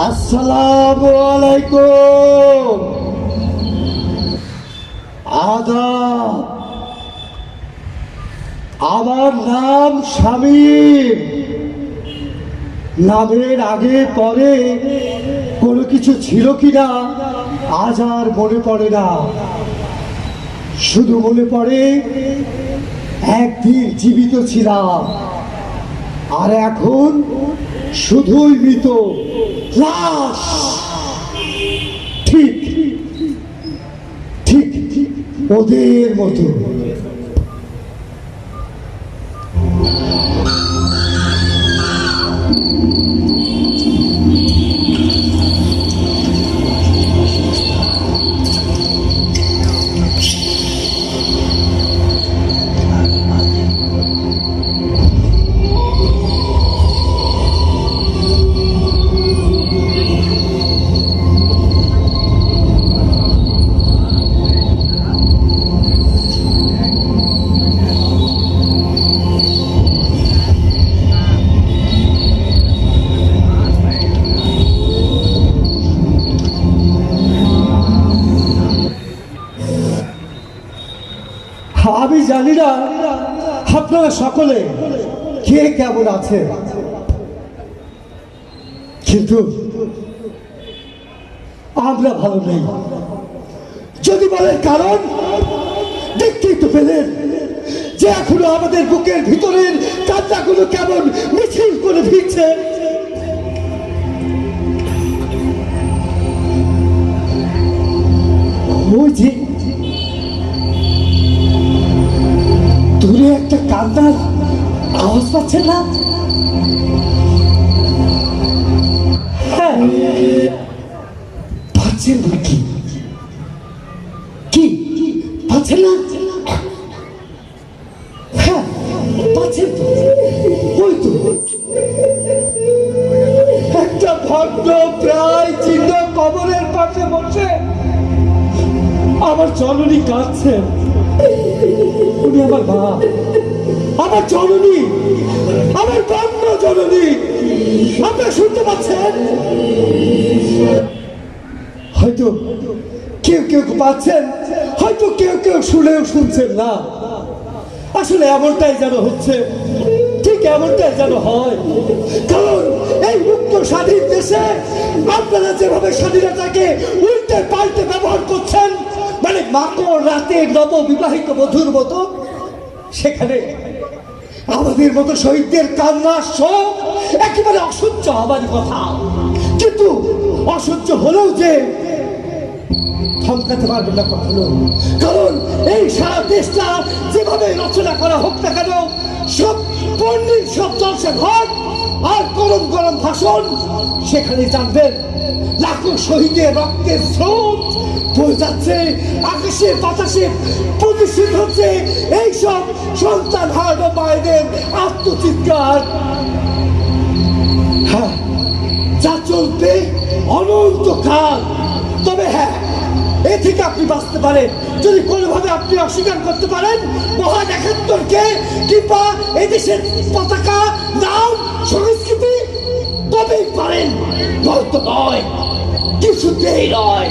আসসালামু আলাইকুম। আদাব। আমার নাম শামীম। নামের আগে পরে কোনো কিছু ছিল কিনা আজ আর মনে পড়ে না। শুধু মনে পড়ে একদিন জীবিত ছিলাম আর এখন শুধুই মৃত লাশ। ঠিক ঠিক ওদের মতো। আমি জানি না আপনারা সকলে কে কেমন আছে, কিন্তু আমরা ভালো নেই। যদি বলেন কারণ, দেখতেই তো পেলেন যে এখনো আমাদের বুকের ভিতরের কান্নাগুলো কেমন মিছিল করে ফিরছে। ওই যে দূরে একটা কান্নার আওয়াজ পাচ্ছেন না? হ্যাঁ, পাচ্ছেন নাকি? কি পাচ্ছেন না? হ্যাঁ, পাচ্ছেন তো। ওই তো একটা ভগ্ন প্রায় চিহ্ন কবরের পাশে বসে আমার জননী কাঁদছেন। উনি আমার মা, আমার জননী, আমার বাম্য জননী। আপনারা শুনতে পাচ্ছেন? হয়তো কেউ কেউ পাচ্ছেন, হয়তো কেউ কেউ শুনেও শুনছেন না। আসলে এমনটাই যেন হচ্ছে, ঠিক এমনটাই যেন হয়। কারণ এই মুক্ত স্বাধীন দেশে আপনারা যেভাবে স্বাধীনতাকে উল্টে পাল্টে ব্যবহার করছেন, মানে মাকড় রাতে নববিবাহিত বধূর মতো, সেখানে আমাদের মতো শহীদদের কান্নার শোক একেবারে অসহ্য হবার কথা। কিন্তু অসহ্য হলেও যে থমকাতে পারবেন না কখনো। কারণ এই সারা দেশটা যেভাবে রচনা করা হোক না কেন, সব পণ্ডিত, সব জলসা ঘর আর গরম গরম ভাষণ, সেখানে জানবেন লাখো শহীদের রক্তের স্রোত বয়ে যাচ্ছে আকাশে বাতাসে, প্রতিষ্ঠিত হচ্ছে এইসব সন্তান হারানো মায়েদের আত্মচিৎকার। হ্যাঁ, যা চলবে অনন্তকাল। তবে হ্যাঁ, এ থেকে আপনি বাঁচতে পারেন যদি কোনোভাবে আপনি অস্বীকার করতে পারেন মহান ৭১কে, কিংবা এই দেশের পতাকা, নাম, সংস্কৃতি, তবেই পারেন, নয়তো নয়, কিছুতেই নয়।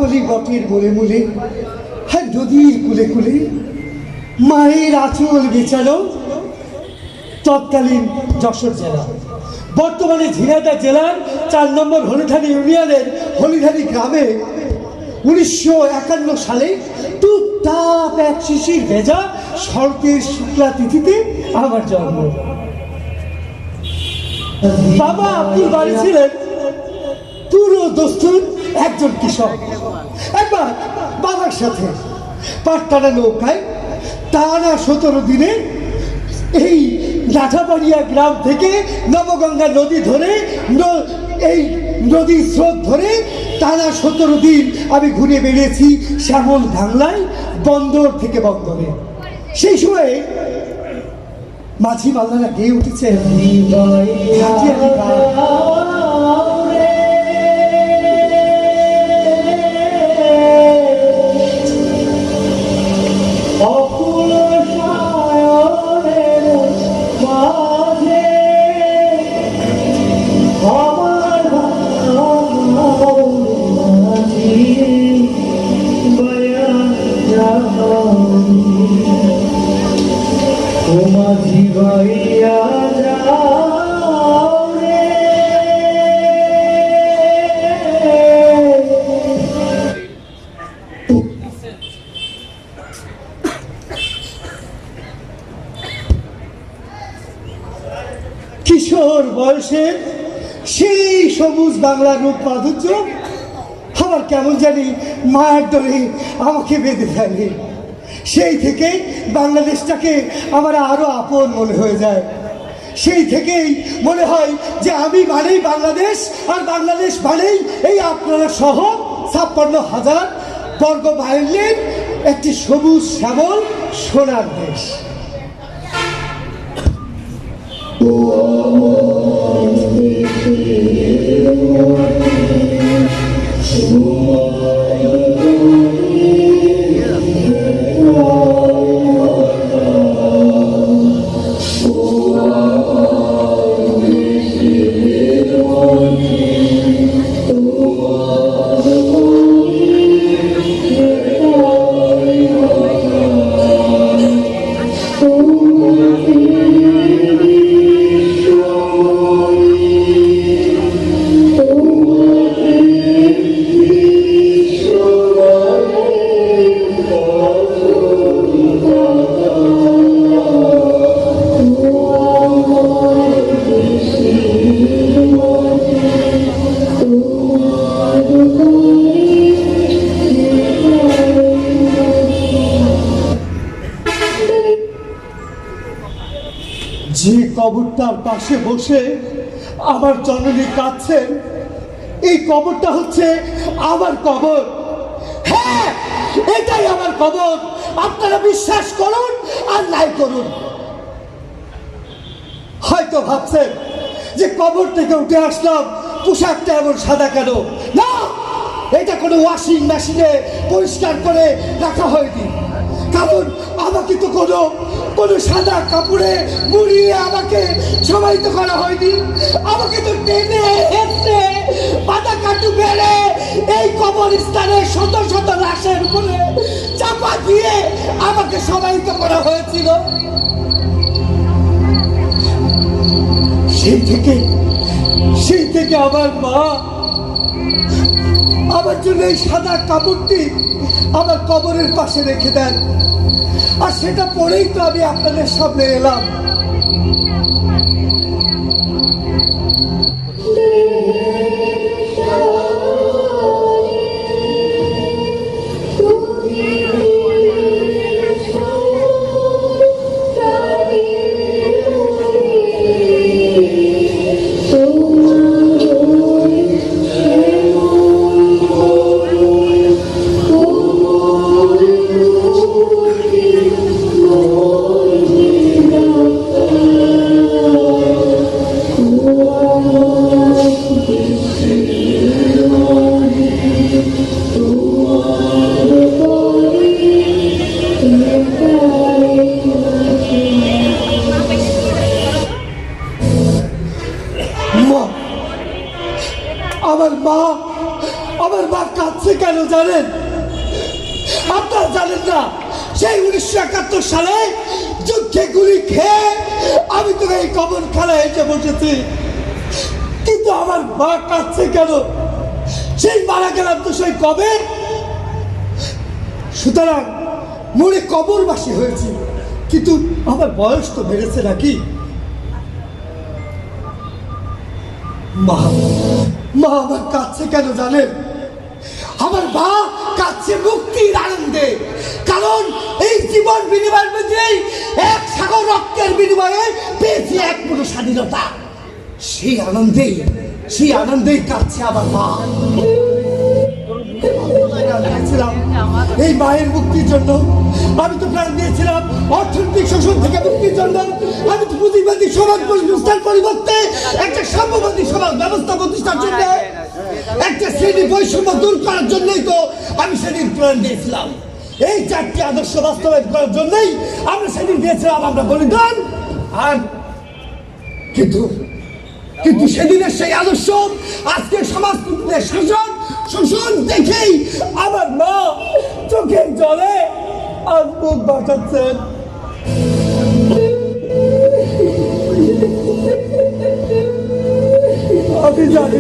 বলি বটের মূলে মূলে, হ্যাঁ নদীর কুলে কুলে মায়ের আঁচল বেচালো তৎকালীন যশোর জেলা, বর্তমানে ঝিনাইদহ জেলার ৪ নম্বর হলিধারী ইউনিয়নের হলিধারী গ্রামে ১৯৫১ সালে টুকটাপ এক শিশির ভেজা শরতের শুক্লা তিথিতে আমার জন্ম। বাবা আব্দুল বাড়ি ছিলেন পুরো দস্তুর একজন কৃষক। একবার বাবার সাথে পাটটানা নৌকায় টানা ১৭ দিনে এই লাঠাবাড়িয়া গ্রাম থেকে নবগঙ্গা নদী ধরে, এই নদীর স্রোত ধরে টানা ১৭ দিন আমি ঘুরে বেড়িয়েছি শ্যামল বাংলায়, বন্দর থেকে বন্দরে। সেই সময়ে মাঝি মাল্লারা গেয়ে উঠেছে কিশোর বয়সে সেই সবুজ বাংলার রূপ মাধুর্য আমার কেমন জানি মায়ের দরে আমাকে বেঁধে ফেলে। সেই থেকে বাংলাদেশটাকে আমার আরো আপন মনে হয়ে যায়। সেই থেকেই মনে হয় যে আমি মানেই বাংলাদেশ, আর বাংলাদেশ মানেই এই আপনারা সহ ৫৬,০০০ বর্গ মাইলের একটি সবুজ শ্যামল সোনার দেশ। যে কবরটার পাশে বসে আমার জননী কাঁদছেন, এই কবরটা হচ্ছে আমার কবর। হ্যাঁ, এটাই আমার কবর। আপনারা বিশ্বাস করুন আর নাই করুন। হয়তো ভাবছেন যে কবর থেকে উঠে আসলাম, পোশাকটা এমন সাদা কেন? না, এটা কোনো ওয়াশিং মেশিনে পরিষ্কার করে রাখা হয়নি। কারণ আমাকে তো কোনো সাদা কাপড়ে মুড়িয়ে আমাকে সমাহিত করা হয়নি। আমাকে তো টেনে হেঁটে পাতা কাটু বেড়ে এই কবরস্থানে শত শত লাশের উপরে চাপা দিয়ে আমাকে সমাহিত করা হয়েছিল। সেই থেকে আমার মা আমার জন্য এই সাদা কাপড়টি আমার কবরের পাশে রেখে দেন, আর সেটা পরেই তো আমি আপনাদের সামনে এলাম। আমার মা কাঁদছে কেন জানেন? আপনারা জানেন না, সেই 1971 সালে যুদ্ধে গুলি খেয়ে আমি তো এই কবর খেলায় এসে বসেছি, কিন্তু আমার মা কাঁদছে কেন? সেই মারা গেলাম তো সেই কবে। সুতরাং মরে কবরবাসী হয়েছি, কিন্তু আমার বয়স তো বেড়েছে নাকি? মা আমার কাছে কেন জানেন? আমার মা কাছে মুক্তির আনন্দে। কারণ এই জীবন বিনিময়ের মধ্যে এক সাগর রক্তের বিনিময়ে পেয়েছি এক পুরো স্বাধীনতা। সেই আনন্দেই কাছে আমার মা। এই মায়ের মুক্তির জন্য আমি তো প্রাণ দিয়েছিলাম। অর্থনৈতিক শোষণ থেকে মুক্তির জন্য আমি তো পুঁজিবাদী সমাজ প্রতিষ্ঠার পরিবর্তে একটা সাম্যবাদী সমাজ ব্যবস্থা প্রতিষ্ঠার জন্য, একটা শ্রেণী বৈষম্য দূর করার জন্যই তো আমি সেদিন প্রাণ দিয়েছিলাম। এই 4টি আদর্শ বাস্তবায়ন করার জন্যই আমরা সেদিন দিয়েছিলাম আমরা বলিদান। আর কিন্তু সেদিনের সেই আদর্শ আজকে সমাজতন্ত্রের শোষণ দেখেই আমার মা চোখের জলে আজ মুখ বাঁচাচ্ছেন। আমি জানি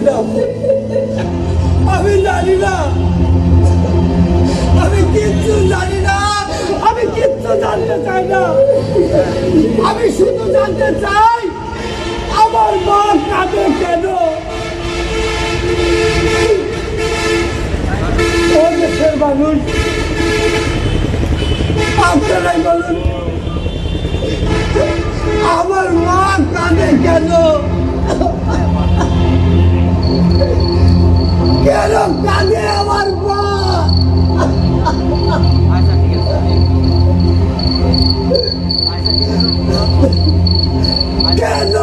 না, আমি কিচ্ছু জানি না, আমি কিচ্ছু জানতে চাই না। আমি শুধু জানতে চাই আমার মা কাঁদে কেন? ও দেশের মানুষ, আপনারাই বলুন, আমার মা কাঁদে কেন? কেন কাঁদে আমার মা? কেন?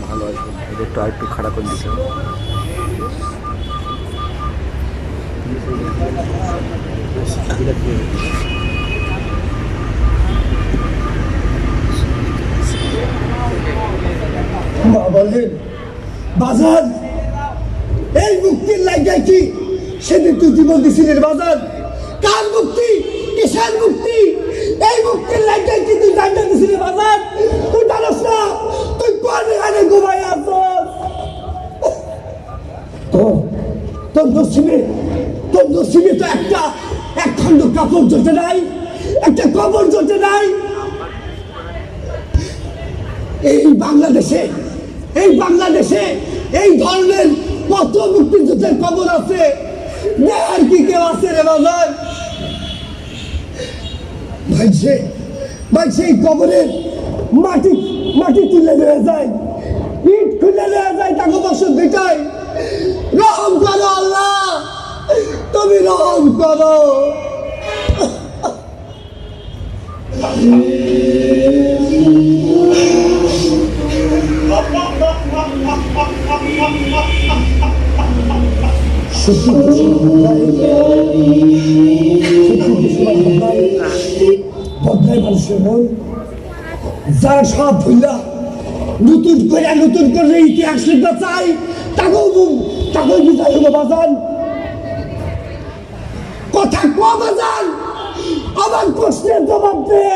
ভালো আছে, একটু আরেকটু খারাপ করে দিতে। মা বললেন, বাজার এই মুক্তির লাইগায় কি সেদিন তুই জীবন দিছিলি বাজার? কার মুক্তি, কিসের মুক্তি? এই মুক্তির লাইগায় কি তুই জানতে দিছিলি বাজার? তুই জানোস না তুই কোন এখানে ঘুমাই আসছ? তোর নসিবে তো একটা এক খণ্ড কাপড় জোটে নাই, একটা কবর জোটে নাই। এই বাংলাদেশে এই ধরনের কত মুক্তিযুদ্ধের কবর আছে, আর কি কেউ আছে রে বাজার? ভাই সেই কবরের মাটি তুলে নিয়ে যায়, ইট খুলে নিয়ে যায়, টাকা বছর বেটায়। রহম করো আল্লাহ, তুমি রহম করো। বদলাই মানুষের মন, যারা সব ভুললা নতুন করে ইতিহাস লিখতে চাই, তাকেও বিদায় হলো বাজান। কথা কম বাজান, আমার প্রশ্নের জবাব দে।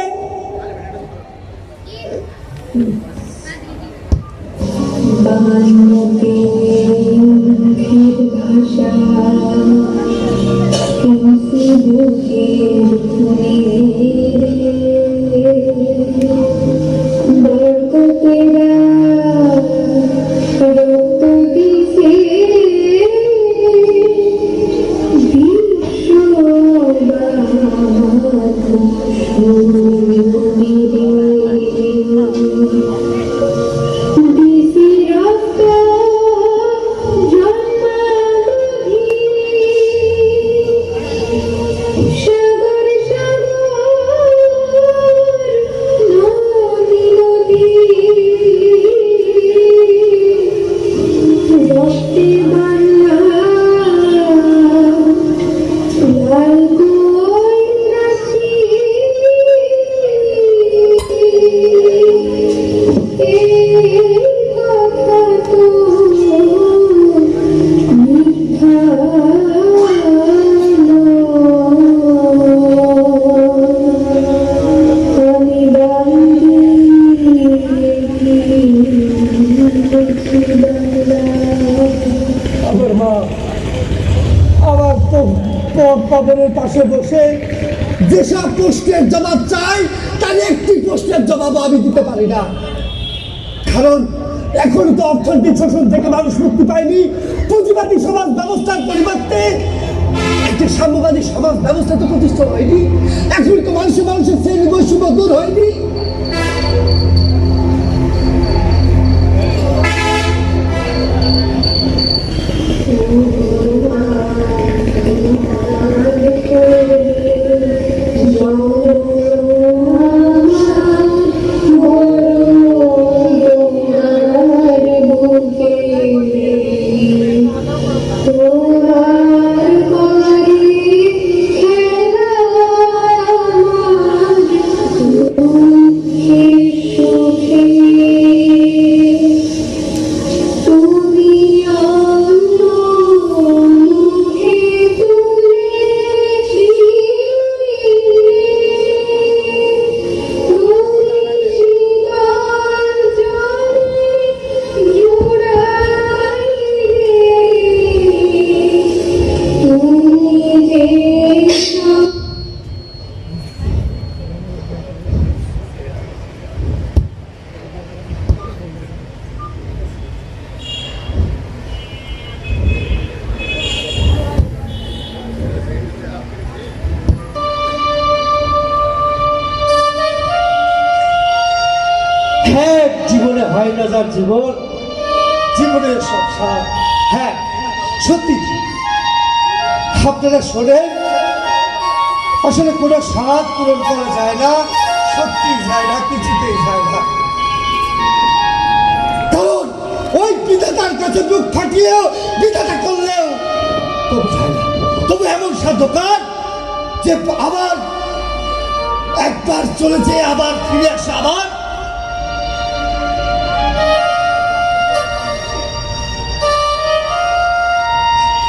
ভাষা কবরের পাশে বসে যেসব প্রশ্নের জবাব চাই তার একটি প্রশ্নের জবাব আমি দিতে পারি না, কারণ এখন তো অর্থনৈতিক শোষণ থেকে মানুষ মুক্তি পায়নি। পুঁজিবাদী সমাজ ব্যবস্থার পরিবর্তে একটি সাম্যবাদী সমাজ ব্যবস্থা তো প্রতিষ্ঠা হয়নি। এখন তো মানুষের শ্রেণী বৈষম্য দূর হয়নি। জীবনে হয় না যার জীবনের সব স্বাদ। হ্যাঁ সত্যি আপনারা শোনেন, আসলে কোনো স্বাদ পূরণ করা যায় না, সত্যি যায় না, কিছুতেই যায় না। কারণ ওই বিধাতার কাছে বুক ফাটিয়েও বিধাতা করলেও তবু যায় না, তবু এমন সাধকার যে আবার একবার চলেছে আবার ফিরে আসে আবার?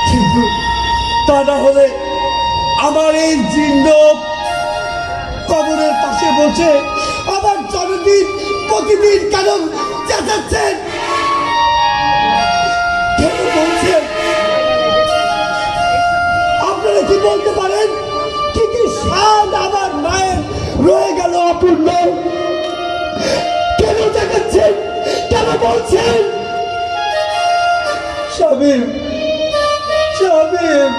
কিন্তু তা না হলে আমার এই জীর্ণ কবরের পাশে বসে আবার জনদিন প্রতিদিন কেন চেঁচাচ্ছেন, কেন বলছেন? আপনারা কি বলতে পারেন কি কি স্বাদ আমার মায়ের রয়ে গেল অপূর্ণ? কেন চেঁচাচ্ছেন, কেন বলছেন? শামীম, শামীম,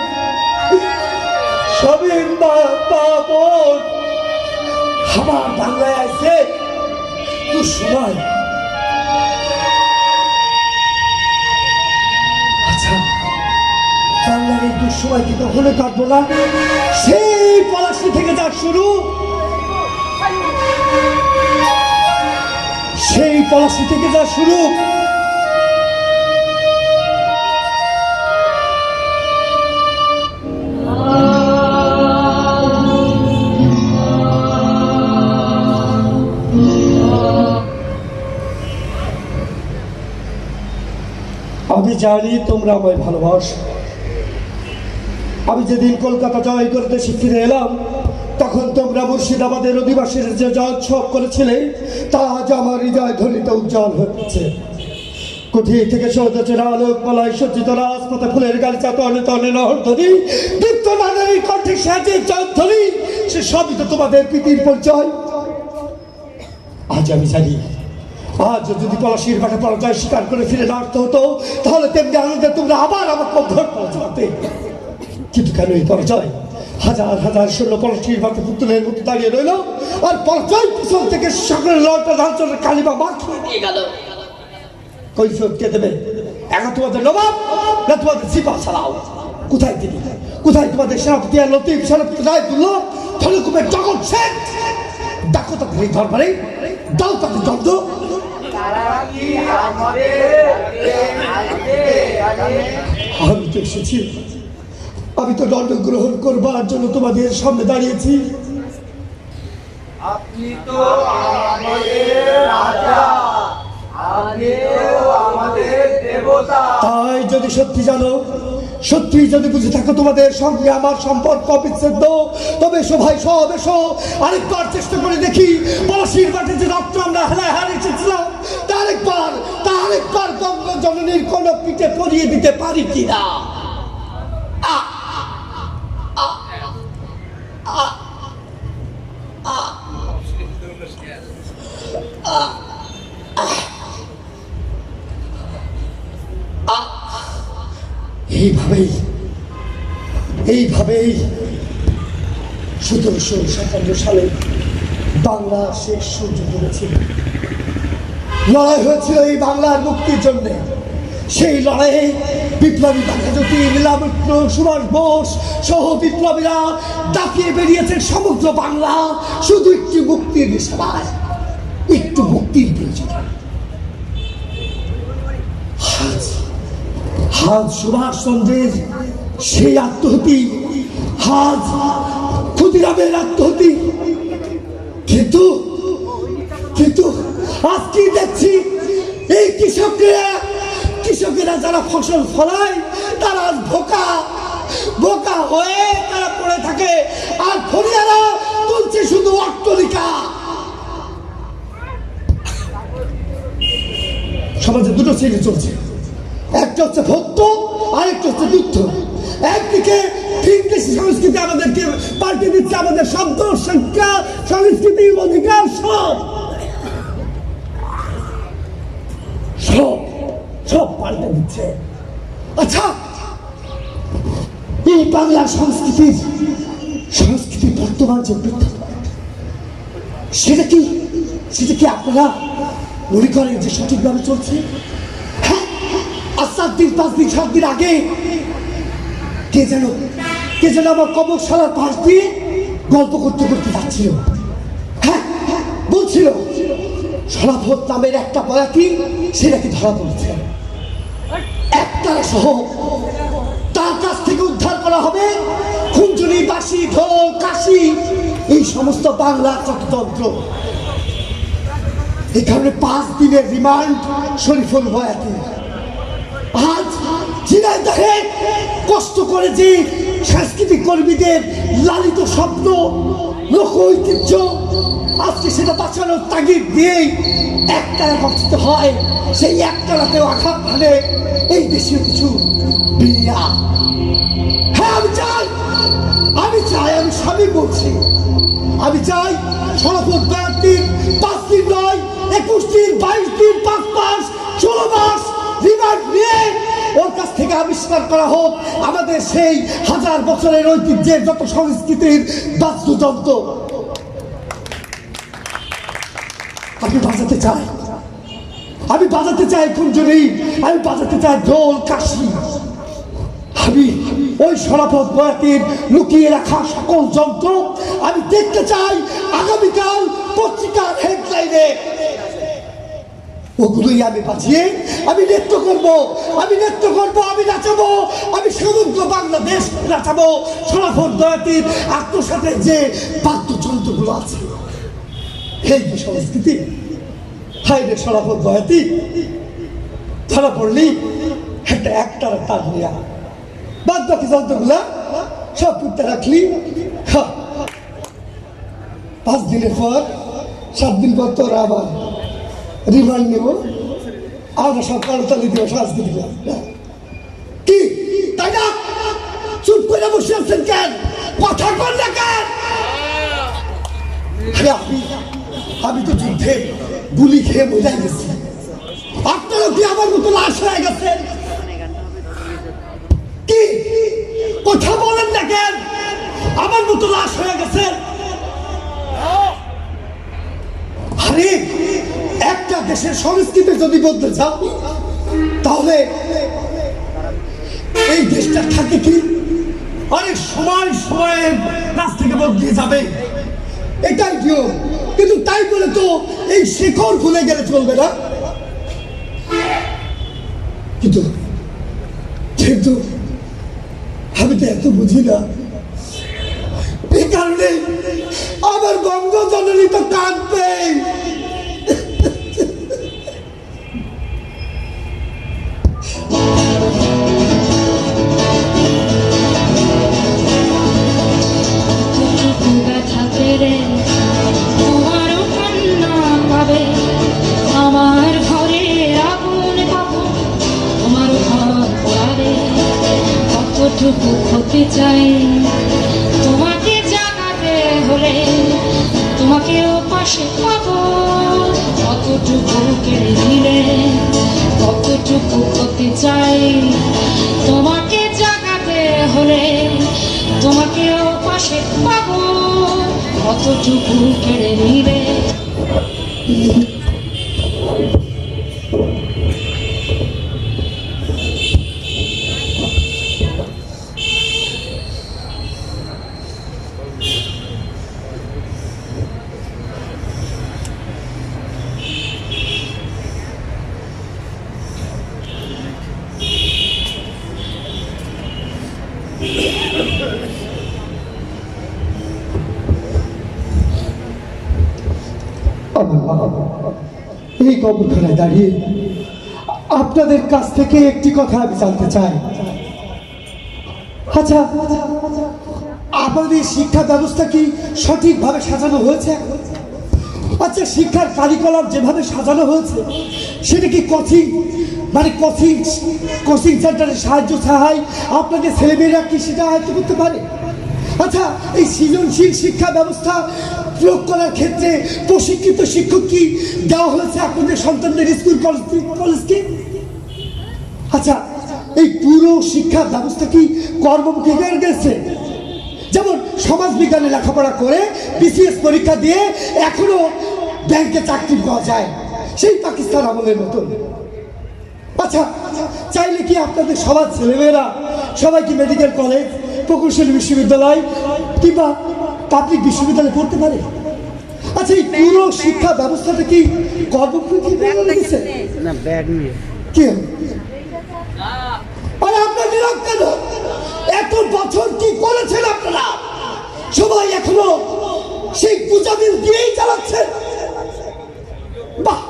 শামীম বাবন আমার বাংলায় আছে তো সময়। আচ্ছা, বাংলার এই দুঃসময় কি কখনো কাটবো না? সেই পলাশি থেকে যা শুরু, সেই পলাশি থেকে যা শুরু, আমি জানি তোমরা আমায় ভালোবাসো। আমি যেদিন কলকাতা জয় করে দেশে ফিরে এলাম তখন তোমরা মুর্শিদাবাদের অধিবাসীর যে জয়োৎসব করেছিলে তা আজ আমার হৃদয় ধ্বনিতে উজ্জ্বল হচ্ছে। কুঠি থেকে সৌদচেরা আলোকমালায় সজ্জিত রাজপথে ফুলের গালিচা তনে তনে নহরধ্বনি, দীপ্ত নারীর কণ্ঠে সাজে জয়ধ্বনি, সে সবই তো তোমাদের প্রীতির পরিচয়। আজ আমি জানি আজ যদি পলাশির মাঠে পরাজয় স্বীকার করে ফিরে না আসতে হতো তাহলে তেমনি আনন্দে তোমরা আবার আমাকে উদ্ধার করতে পারতে। কিন্তু কেন এই পরাজয়? হাজার হাজার সৈন্য পলাশির মাঠে পুতুলের মতো দাঁড়িয়ে রইল, আর পরাজয় পিছন থেকে সকলের লড়টা ধাঁচের কালিমা মাখিয়ে দিয়ে গেল। কৈফিয়ত কে দেবে? এখন তোমাদের নবাব না তোমাদের সিপাহ সালাও? কোথায় তিনি? কোথায় তোমাদের সেনাপতি আর লতিফ, সেনাপতি রায়দুল্লাহ, ফলকুমের জগৎ শেখ? ডাকো তাদের এই দরবারে, দাও তাদের দণ্ড। আমি তো এসেছি, আমি তো দণ্ড গ্রহণ করবার জন্য তোমাদের সামনে দাঁড়িয়েছি। আপনি তো আমাদের রাজা, আপনিও আমাদের দেবতা। তাই যদি সত্যি জানো, সত্যি যদি বুঝে থাকো তোমাদের সঙ্গে আমার সম্পর্ক অবিচ্ছেদ্য, তবে এসো ভাই, সব এসো, আরেকবার চেষ্টা করে দেখি পলাশির মাঠে যে রক্ত আমরা হেলায় হারিয়ে এসেছিলাম তার গঙ্গা জননীর কোন পিঠে পরিয়ে দিতে পারি কিনা। এইভাবেই 1757 সালে বাংলা শেষ সূর্য করেছিল। লড়াই হয়েছিল এই বাংলার মুক্তির জন্য। সেই লড়াইয়ে বিপ্লবী বাঘাযতীন, লীলামিত্র, সুভাষ বোস সহ বিপ্লবীরা দাপিয়ে বেরিয়েছেন সমগ্র বাংলা শুধু একটি মুক্তির সেবায়, একটু মুক্তির প্রয়োজনে। আজ সুভাষ চন্দ্রের সেই আত্মহতি, আজ ক্ষুদিরামের আত্মহতি, কিন্তু কিন্তু আজ কি দেখছি, এই কৃষকেরা যারা ফসল ফলায় তারা আজ বোকা হয়ে তারা পড়ে থাকে, আর ফরিয়ারা তুলছে শুধু অট্টলিকা। সমাজে দুটো শ্রেণী চলছে, একটা হচ্ছে ভক্ত, আরেকটা হচ্ছে যুদ্ধ। একদিকে ইংরেজি সংস্কৃতি আমাদেরকে পাল্টে দিচ্ছে, আমাদের শব্দ, শিক্ষা, সংস্কৃতি, অধিকার সব পাল্টে দিচ্ছে। আচ্ছা, এই বাংলার সংস্কৃতির বর্তমান যে প্রেক্ষাপট, সেটা কি আপনারা মনে করেন যে সঠিকভাবে চলছে? হ্যাঁ, আর 4 দিন 5 দিন 7 দিন আগে কে যেন আমার কবরশালার পাশ দিয়ে গল্প করতে যাচ্ছিল। হ্যাঁ, বলছিল সলাফত নামের একটা বয়াতি সে নাকি ধরা পড়েছে, একতারা সহ তার কাছ থেকে উদ্ধার করা হবে বাঁশি ঢোল কাশি এই সমস্ত বাংলা চটতন্ত্র। এই কারণে 5 দিনের রিমান্ড শরীফুল বয়াতি। আজ ঝিনাইদহে কষ্ট করে যে সাংস্কৃতিক কর্মীদের লালিত স্বপ্ন লোক ঐতিহ্য আজকে সেটা বাঁচানোর তাগিদ দিয়েই একটানা গঠিত হয়। সেই একটানাতেও আঘাত হানে এই দেশীয় কিছু বিয়া। হ্যাঁ আমি চাই আমি স্বামী বলছি, আমি চাই সনাতন বয়াতির 5 দিন নয় 21 দিন 22 দিন 5 মাস 16 মাস রিমান্ড নিয়ে ওর কাছ থেকে আবিষ্কার করা হোক আমাদের সেই 1000 বছরের ঐতিহ্যের যত সংস্কৃতির বাদ্যযন্ত্র আমি বাজাতে চাই। আমি বাজাতে চাই কুঞ্জনি, আমি বাজাতে চাই ঢোল কাশি। আমি ওই সনাতন বয়াতির লুকিয়ে রাখা সকল যন্ত্র আমি দেখতে চাই আগামীকাল পত্রিকার হেডলাইনে। ওগুলোই আমি বাঁচিয়ে আমি নৃত্য করবো, আমি নাচাবো, আমি সমগ্র বাংলাদেশ নাচাবো সনাতন বয়াতির আত্মসাতের যে বাদ্যযন্ত্রগুলো আছে। এই যে সংস্কৃতি, হাই রে সনাতন বয়াতি, ধরা পড়লি একটার তার নিয়ে বাদ বাকি যন্ত্রগুলা সব পুঁতে রাখলি। 5 দিনের পর 7 দিন পর তোরা আবার রিমান্ড নেব, আমরা সব করতালি দিব সাংস্কৃতিক। কি তাই না? চুপ করে বসে আছেন কেন? কথা কর না কেন? আমি তো যুদ্ধে গুলি খেয়ে বোঝাই গেছি, আপনারা কি আমার মতো লাশ হয়ে গেছেন? কি কথা বলেন না কেন? আমার মতো লাশ হয়ে গেছেন। আরে একটা দেশের সংস্কৃতি যদি বলতে চাও তাহলে এই দেশটা থাকে কি অনেক সময় কাছ থেকে বদলে যাবে, এটাই নিয়ম। কিন্তু তাই বলে তো এই শেখর ভুলে গেলে চলবে না। কিন্তু আমি তো এত বুঝি না, এই কারণে আমার বঙ্গজননী তো কাঁদবে। আমার ঘরে আগুন কখন তোমার ঘর পোড়াবে, কতটুকু ক্ষতি চাই তোমাকে জাগাতে হলে, তোমাকেও পাশে পাবো কতটুকু কেড়ে নিলে, কতটুকু ক্ষতি চাই তোমাকে জাগাতে হলে, তোমাকেও পাশে পাবো কতটুকু কেড়ে নিলে। এই কবরখানায় দাঁড়িয়ে আপনাদের কাছ থেকে একটি কথা আমি জানতে চাই। আচ্ছা, আমাদের শিক্ষা ব্যবস্থা কি সঠিকভাবে সাজানো হয়েছে? আচ্ছা, শিক্ষার কারিকুলাম যেভাবে সাজানো হয়েছে সেটা কি কোচিং সেন্টারের সাহায্য ছাড়াই আপনাদের ছেলেমেয়েরা কি সেটা আয়ত্ত করতে পারে? আচ্ছা, এই সৃজনশীল শিক্ষা ব্যবস্থা প্রয়োগ করার ক্ষেত্রে প্রশিক্ষিত শিক্ষক কি দেওয়া হয়েছে আপনাদের সন্তানদের স্কুল কলেজকে? আচ্ছা, এই পুরো শিক্ষা ব্যবস্থা কি কর্মমুখী হয়ে গেছে? যেমন সমাজ বিজ্ঞানে লেখাপড়া করে বিসিএস পরীক্ষা দিয়ে এখনো ব্যাংকে চাকরি পাওয়া যায়, সেই পাকিস্তান আমলের মতন। আচ্ছা, চাইলে কি আপনাদের সবার ছেলেমেয়েরা সবাই কি মেডিকেল কলেজ, প্রকৌশলী বিশ্ববিদ্যালয় কিংবা পাবলিক বিশ্ববিদ্যালয়ে পড়তে পারে? আচ্ছা, এই পুরো শিক্ষা ব্যবস্থাটা কি কর্মমুখী লেগেছে? কি আপনার নিরব কেন? এত বছর কি করেছেন আপনারা? সবাই এখনো সেই পূজা দিন দিয়েই চালাচ্ছে। বাহ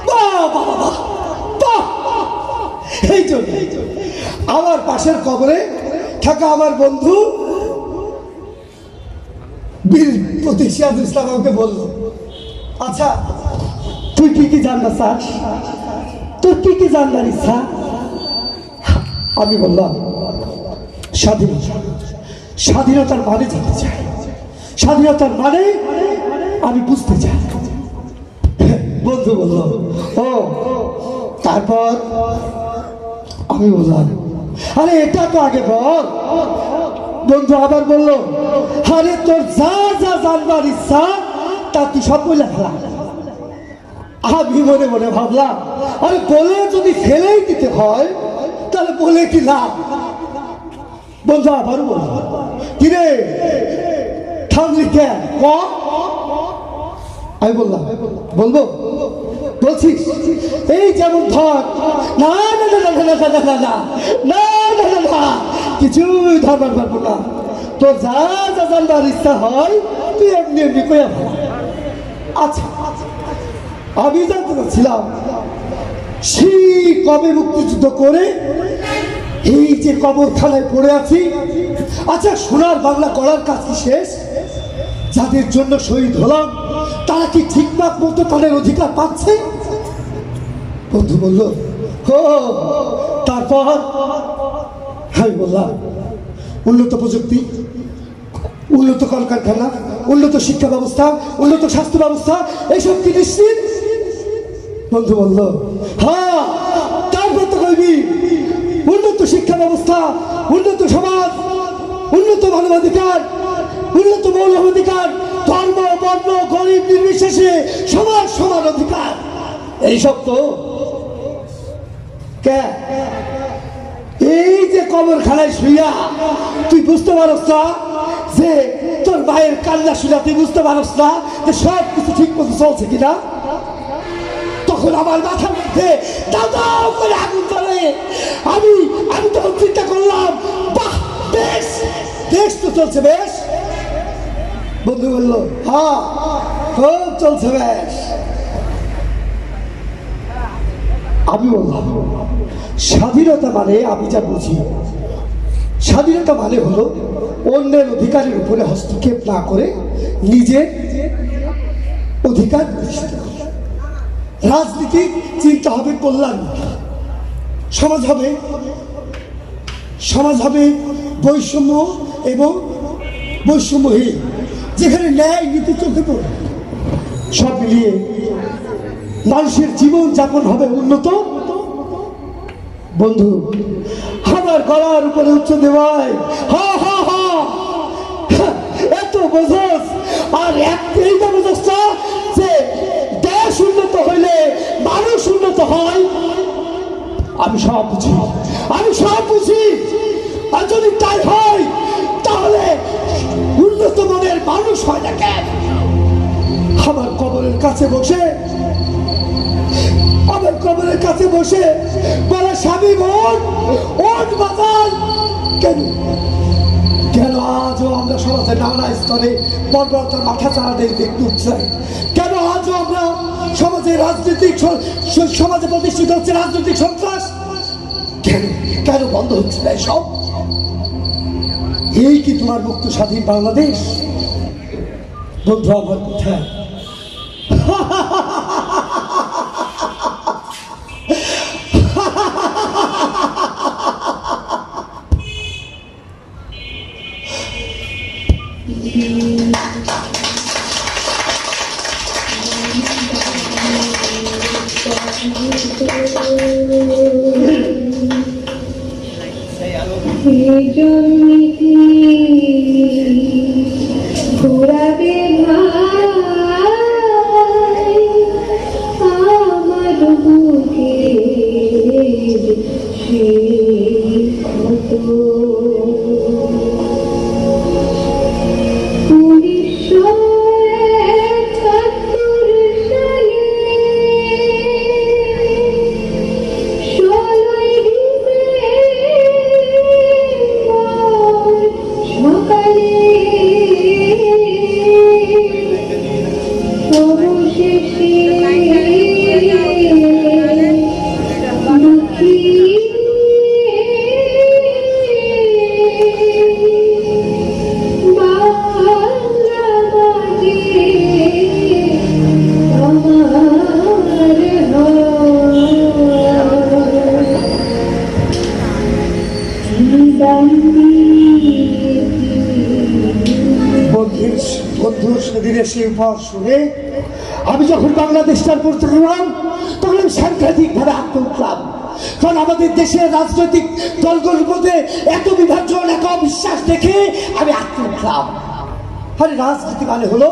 বাহ বাহ বাহ বাহ। এই জন্য আমার পাশের কবরে থাকা আমার বন্ধু বীর প্রতি সিরাজুল ইসলাম আমাকে বলল, আচ্ছা তুই কি কি জানতে চাস, তোর কি কি জানবার ইচ্ছা? আমি বললাম স্বাধীনতা, স্বাধীনতার মানে জানতে চাই, স্বাধীনতার মানে আমি বুঝতে চাই। বন্ধু বলল, ও তারপর? আমি বললাম, আরে এটা তো আগে বল। বন্ধু আবার বলল, আরে তোর যা যা জানবার ইচ্ছা তা তুই সব বলে ফেলা। আমি মনে মনে ভাবলাম, আরে বলে যদি ফেলেই দিতে হয় তাহলে বলে কি লাভ। বন্ধু আবার বলল, কিরে থামলি কেন? আমি বললাম, বলবো, বলছিস? এই যেমন ধর, না না না না না না না না না না না না না কিছুই ধরবার পারবো না। তোর যা যা জানবার ইচ্ছা হয় তুই এমনি এমনি কইয়া ভালো। আচ্ছা আমি জানতে চাচ্ছিলাম, সেই কবে মুক্তিযুদ্ধ করে এই যে কবরখানায় পড়ে আছি, আচ্ছা সোনার বাংলা করার কাজ কি শেষ? যাদের জন্য শহীদ হলাম তারা কি ঠিকঠাক মতো তাদের অধিকার পাচ্ছে? বন্ধু বলল, ও তারপর? আমি বললাম, উন্নত প্রযুক্তি, উন্নত কলকারখানা, উন্নত শিক্ষা ব্যবস্থা, উন্নত স্বাস্থ্য ব্যবস্থা, এইসব কি নিশ্চিত? বন্ধু বলল, হ্যাঁ তারপর তো কইবি উন্নত শিক্ষা ব্যবস্থা, উন্নত সমাজ, উন্নত মানবাধিকার, উন্নত মৌলিক অধিকার, ধর্ম বর্ণ গরিব নির্বিশেষে সবার সমান অধিকার, এইসব তো। এই যে কবরখানায় শুইয়া তুই বুঝতে পারস না যে তোর মায়ের কান্না শুনে তুই বুঝতে পারস না যে সব কিছু ঠিক মতো চলছে কিনা? তখন আমার মাথার মধ্যে দাও দাও করে আগুন জ্বলে। আমি তখন চিন্তা করলাম, বাহ বেশ বেশ তো চলছে বেশ। বন্ধু বলল, হ্যাঁ খুব চলছে বেশ। আমি বললাম, স্বাধীনতা মানে আমি যা বুঝি, স্বাধীনতা মানে হলো অন্যের অধিকারের উপরে হস্তক্ষেপ না করে নিজের অধিকার প্রতিষ্ঠিত করা। রাজনীতিক চিন্তা হবে কল্যাণ, সমাজ হবে বৈষম্য এবং বৈষম্যহীন, যেখানে ন্যায় নীতি চোখে পড়বে। সব মিলিয়ে মানুষের জীবন যাপন হবে উন্নত। বন্ধু আমার গলার উপরে উচ্চ দেওয়ায় হা হা হা এত বোঝস, আর এইটা বোঝস না যে দেশ উন্নত হইলে মানুষ উন্নত হয়। আমি সব বুঝি, আমি সব বুঝি। আর যদি তাই হয় তাহলে উন্নত মানের মানুষ হয় না কেন? আমার কবরের কাছে বসে বলে, স্বামী ওঠ বাজার। কেন আজও আমরা সমাজের নানা স্তরে বর্বরতার মাথা চাড়াদের দেখতে চাই? কেন আজও আমরা সমাজে প্রতিষ্ঠিত হচ্ছে রাজনৈতিক সন্ত্রাস? কেন বন্ধ হচ্ছে না সব? এই কি তোমার মুক্ত স্বাধীন বাংলাদেশ? বন্ধু আমার কোথায়? ঘোরাবে ভাই আমার বুকে সেই ক্ষত। 1971 সালে 16 ডিসেম্বর বন্ধুর সেদিনের সেই উপহার শুনে আমি যখন বাংলাদেশটার পড়তে গেলাম তখন আমি সাংঘাতিকভাবে আত্ম উঠলাম। কারণ আমাদের দেশের রাজনৈতিক দলগুলোর মধ্যে এত বিভাজন, এত অবিশ্বাস দেখে আমি আত্ম উঠলাম। আরে রাজনীতি মানে হলো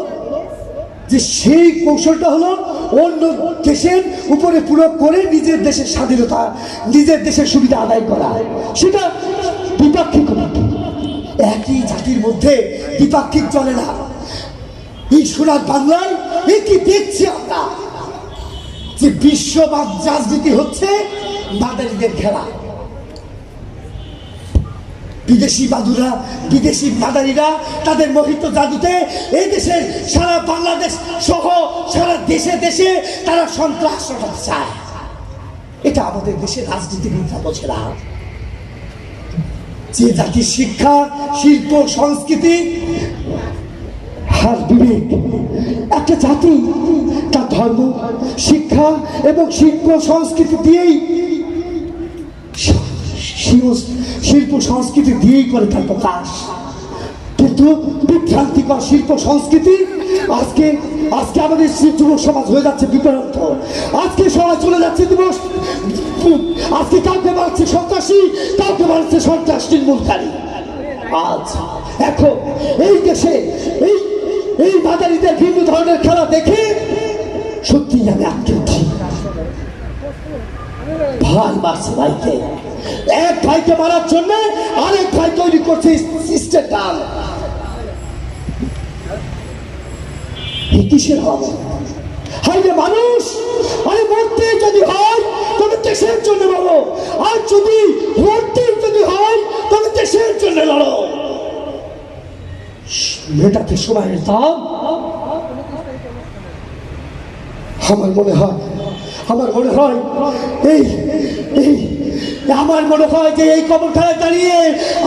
যে সেই কৌশলটা হলো অন্য দেশের উপরে প্রয়োগ করে নিজের দেশের স্বাধীনতা, নিজের দেশের সুবিধা আদায় করা, সেটা দ্বিপাক্ষিক। একই জাতির মধ্যে দ্বিপাক্ষিক চলে না। এই সোনার বাংলায় কি দেখছি আমরা, যে বিশ্ব রাজনীতি হচ্ছে মাদারিদের খেলা। বিদেশি বাদুরা, বিদেশি মাদারিরা তাদের মোহিত জাদুতে এই দেশের সারা বাংলাদেশ সহ সারা দেশে দেশে তারা সন্ত্রাস রটাতে চায়। এটা আমাদের দেশের রাজনীতিবিদরা বোঝে না। যে জাতির শিক্ষা, শিল্প, সংস্কৃতি আর বিবেক, একটা জাতি তার ধর্ম, শিক্ষা এবং শিল্প সংস্কৃতি দিয়েই, শিল্প সংস্কৃতি দিয়েই করে তার প্রকাশ। কিন্তু বিভ্রান্তিকর শিল্প সংস্কৃতি আজকে আজকে আমাদের যুব সমাজ হয়ে যাচ্ছে বিভ্রান্ত। আজকে সমাজ চলে যাচ্ছে দিবস, আজকে কাউকে মারছে সন্ত্রাসী, কাউকে মারছে সন্ত্রাস নির্মূলকারী। আজ এখন এই দেশে এই মাদারিদের ভিন্ন ধরনের খেলা দেখে সত্যি আমি আটকে উঠি। ভাই মারছে ভাইকে, এক ভাইকে মারার জন্য আরেক ভাই তৈরি করছে স্টেটাল। কিসের হবে? হাইরে মানুষ, আরে মরতে যদি হয় তবে দেশের জন্য লড়ো, আর যদি মরতে যদি হয় তবে দেশের জন্য লড়ো। মেয়েটাকে সময়ের দাম। আমার মনে হয় যে এই কবরখানায় দাঁড়িয়ে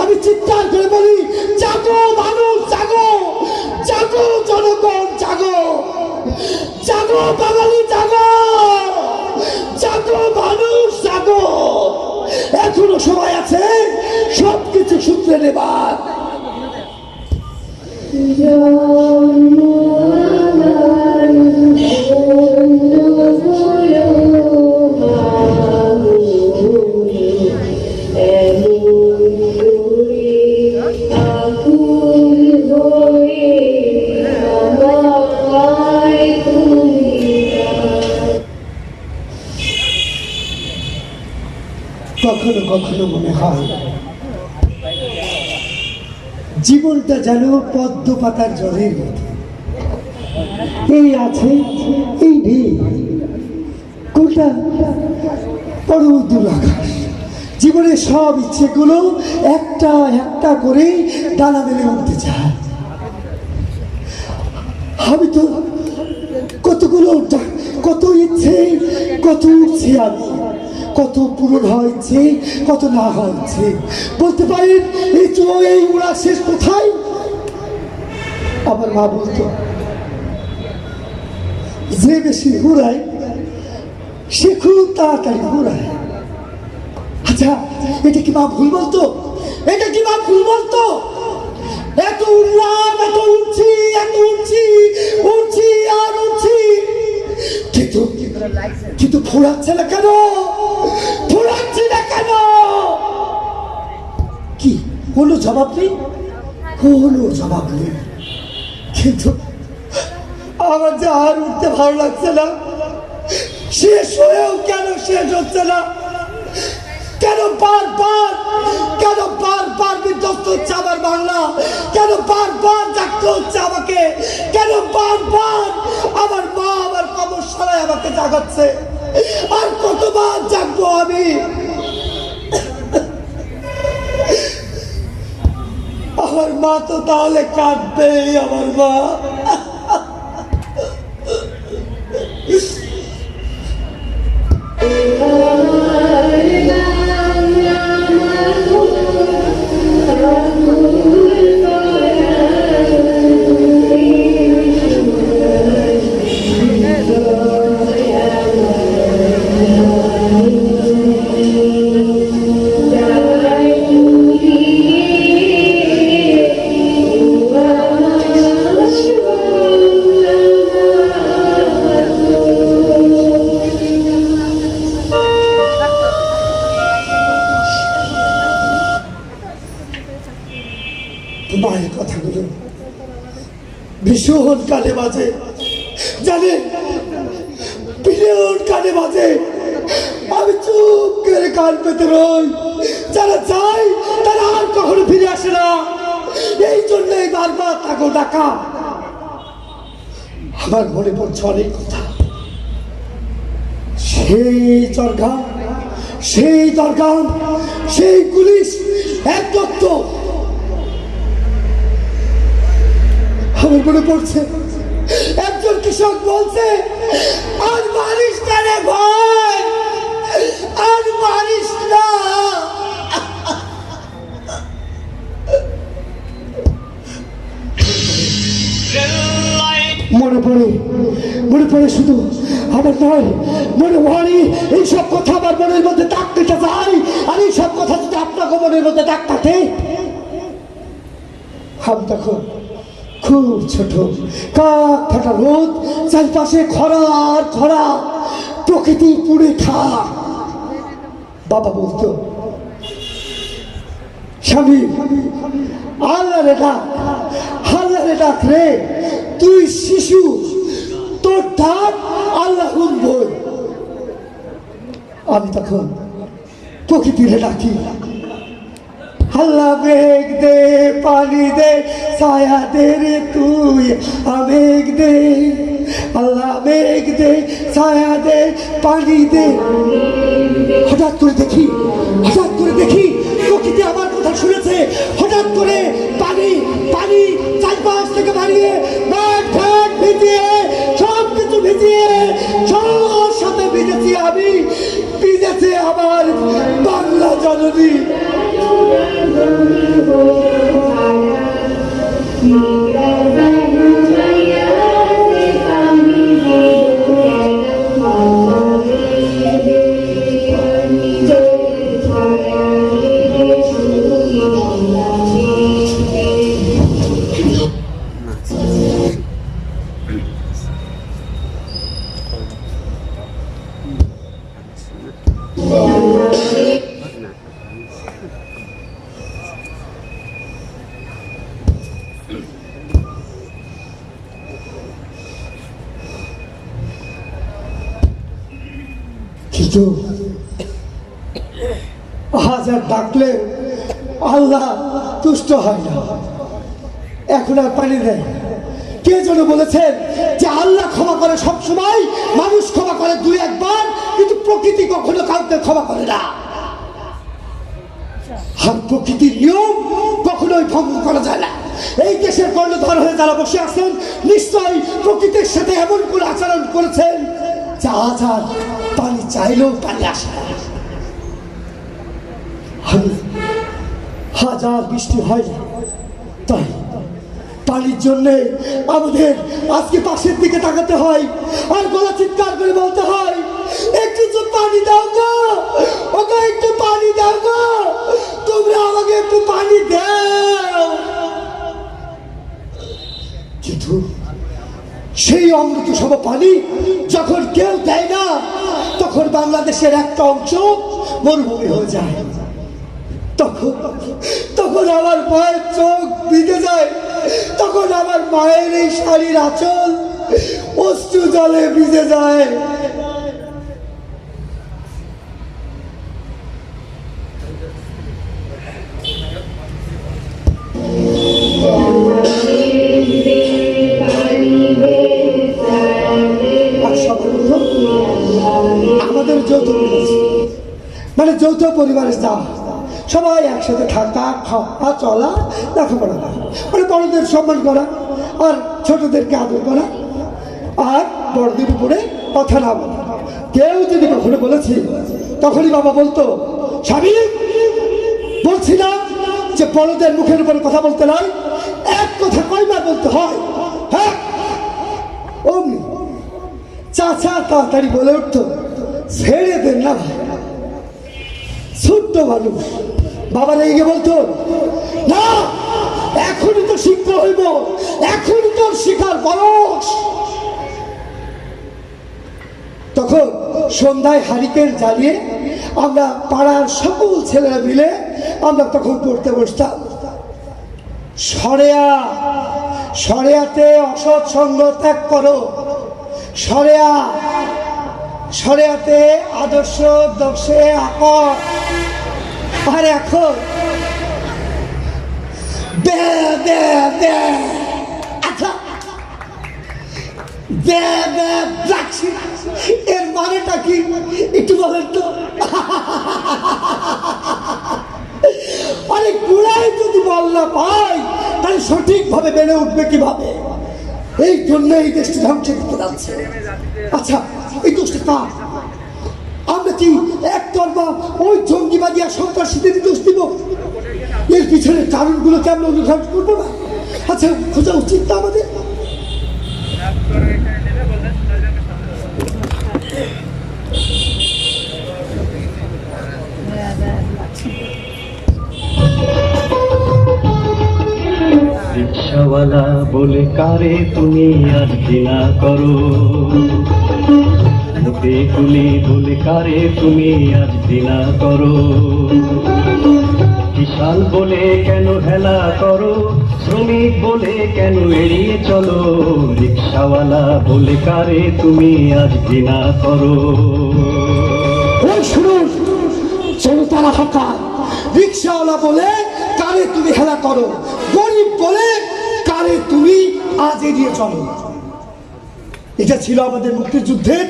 আমি চিৎকার করে বলি, জাগো মানুষ, জাগো, জাগো জনগণ, জাগো, জাগো বাঙালি, জাগো, জাগো মানুষ, জাগো। এখনো সময় আছে সবকিছু সূত্রে নেবার। কখনো কখনো মনে হয় জীবনটা যেন পদ্ম পাতার জলের মতো, এই আছে এই নেই, কোনটা বড় দূর আকাশ। জীবনের সব ইচ্ছেগুলো একটা একটা করে ডানা মেলে উঠতে চায়। আমি তো কত ইচ্ছে, কত উঠছে আমি, কত পূরণ হয়েছে, কত না হয়েছে। বলতে পারেন এই উড়া শেষ কোথায়? আমার মা বলতো, যে বেশি ঘুরায় সে খুব তাড়াতাড়ি ঘুরায়। আচ্ছা, এটা কি মা ভুল বলতো? এটা কি মা ভুল বলতো? এত উড়লাম, এত উঠছি, এত উঠছি, উঠছি আর উঠছি, কিন্তু ফোড়াচ্ছে না কেন? ফোড়াচ্ছি না কেন? কি কোনো জবাব নেই, কোনো জবাব নেই। কিন্তু আমার যে আর উঠতে ভালো লাগছে না, শেষ হয়েও কেন শেষ হচ্ছে না? কেন বারবার বিধ্বস্ত হচ্ছে আমার বাংলা? কেন বারবার জাগতে হচ্ছে আমাকে? কেন বারবার আমার মা আমার কবরশালায় আমাকে জাগাচ্ছে? আর কতবার জাগবো আমি? আমার মা তো তাহলে কাঁদবে, আমার মা। মায়ের কথাগুলো ভীষণ কানে বাজে, জানে বিলিয়ন কানে বাজে। আমি চুপ করে কান পেতে রই। যারা যায় তারা আর কখনো ফিরে আসে না, এই জন্যই বারবার তাকে ডাকা। আমার মনে পড়ছে অনেক কথা, সেই দরগা, সেই দরগা, সেই পুলিশ এক তত্ত্ব। আমার মনে পড়ছে একজন কৃষক বলছে, আর মারিস না রে ভাই, আর মারিস না। মনে পড়ে শুধু আমার নয়, মনে হয় এইসব কথা আমার মনের মধ্যে দাগ কেটে যায়। আর এইসব কথা যদি আপনাকে মনের মধ্যে দাগ কাটে, আমি তখন খুব ছোট, কাক ফাটা রোদ, চারপাশে খরা আর খরা, প্রকৃতি পুড়ে খা। বাবা বলতো, স্বামী আল্লাহ রে ডাক, আল্লাহ রে ডাক রে, তুই শিশু, তোর ডাক আল্লাহ শুনবই। আমি তখন প্রকৃতিরে ডাকি, আল্লাহ মেঘ দে, পানি দে, ছায়া দে রে তুই, মেঘ দে, আল্লাহ মেঘ দে, ছায়া দে, পানি দে। হঠাৎ করে দেখি প্রকৃতি আমার কথা শুনেছে। হঠাৎ করে পানি পানি চারপাশ থেকে বাড়িয়ে মাঠ ঘাট ভিজিয়ে, সব কিছু ভিজিয়ে, সব সাথে ভিজেছি আমি, ভিজেছে আমার বাংলা জননী। কিন্তু হাজার ডাকলে আল্লাহ তুষ্ট হয় না, এখন আর পানি দেয়। কে যেন বলেছেন যে আল্লাহ ক্ষমা করে সব সময়, মানুষ ক্ষমা করে দুই একবার, কিন্তু প্রকৃতি কখনো কাউকে ক্ষমা করে না। আর প্রকৃতির নিয়ম কখনোই ভঙ্গ করা যায় না। এই দেশের কর্ণধর হয়ে যারা বসে আছেন, নিশ্চয়ই প্রকৃতির সাথে এমন করে আচরণ করেছেন যা আজ আর পানি চাইলেও পানি আসে না। হাজার বৃষ্টি হয় না, তাই পানির জন্যে আমাদের আজকে পাশের দিকে তাকাতে হয় আর গলা চিৎকার করে বলতে হয়, একটু তো পানি দাও গো, ওকে একটু পানি দাও গো, তোমরা আমাকে একটু পানি দাও। কিন্তু সেই অমৃত সম পানি যখন কেউ দেয় না, তখন বাংলাদেশের একটা অংশ মরুভূমি হয়ে যায়। তখন আমার মায়ের চোখ ভিজে যায়, তখন আমার মায়ের এই শাড়ির আঁচল অশ্রু জলে ভিজে যায়। আমাদের যৌথ পরিবার, মানে যৌথ পরিবারের যা সবাই একসাথে থাকা, খাওয়া, চলা, লেখাপড়া করা, মানে বড়দের সম্মান করা আর ছোটদেরকে আদর করা, আর বড়দের উপরে কথা না বলা। কেউ যদি কখনো বলেছি, তখনই বাবা বলতো, স্বামী বলছি না যে বড়দের মুখের উপরে কথা বলতে নয়, এক কথা কয়বার বলতে হয়। হ্যাঁ, অমনি চাচা তাড়াতাড়ি বলে উঠতো, ছেড়ে দেন না ভাই, ছোট্ট মানুষ। বাবা রেগে বলতো, না এখনই তো শিখতে হইব, এখনই তোর শিখার বয়স। তখন সন্ধ্যায় হারিকেন জ্বালিয়ে আমরা পাড়ার সকল ছেলেরা মিলে আমরা তখন পড়তে বসতাম। শরিয়া, শরিয়াতে অসৎ সঙ্গ ত্যাগ করো। শরিয়া, শরিয়াতে আদর্শ দর্শে আকর। আর এখন বে বে বে, আচ্ছা বে বে রাখছি, এর মানেটা কি একটু বলেন তো? আরে গুড়াই যদি বল না পাই তাহলে সঠিকভাবে বেড়ে উঠবে কিভাবে? এই জন্য এই দেশটি ধ্বংসের দিকে যাচ্ছে। আচ্ছা, এই দোষটা কার? আমরা কি একতরফা ওই জঙ্গিবাদী আর সন্ত্রাসীদের দোষ দিব? এর পিছনে কারণগুলোকে আমরা অনুসরণ করবো না? আচ্ছা, খোঁজা উচিত না আমাদের? রিক্সাওয়ালা বলে কারে তুমি আজ ঘৃণা করো, মুখে তুলি বলে কারে তুমি আজ ঘৃণা করো, কিষান বলে কেন হেলা করো, শ্রমিক বলে কেন এড়িয়ে চলো, রিক্সাওয়ালা বলে কারে তুমি আজ ঘৃণা করো। ওই শুনুন, জনতারা ফাঁকা, রিক্সাওয়ালা বলে কারে তুমি হেলা করো, গরিব বলে কারে তুমি আজ এড়িয়ে চলো। এটা ছিল আমাদের মুক্তিযুদ্ধের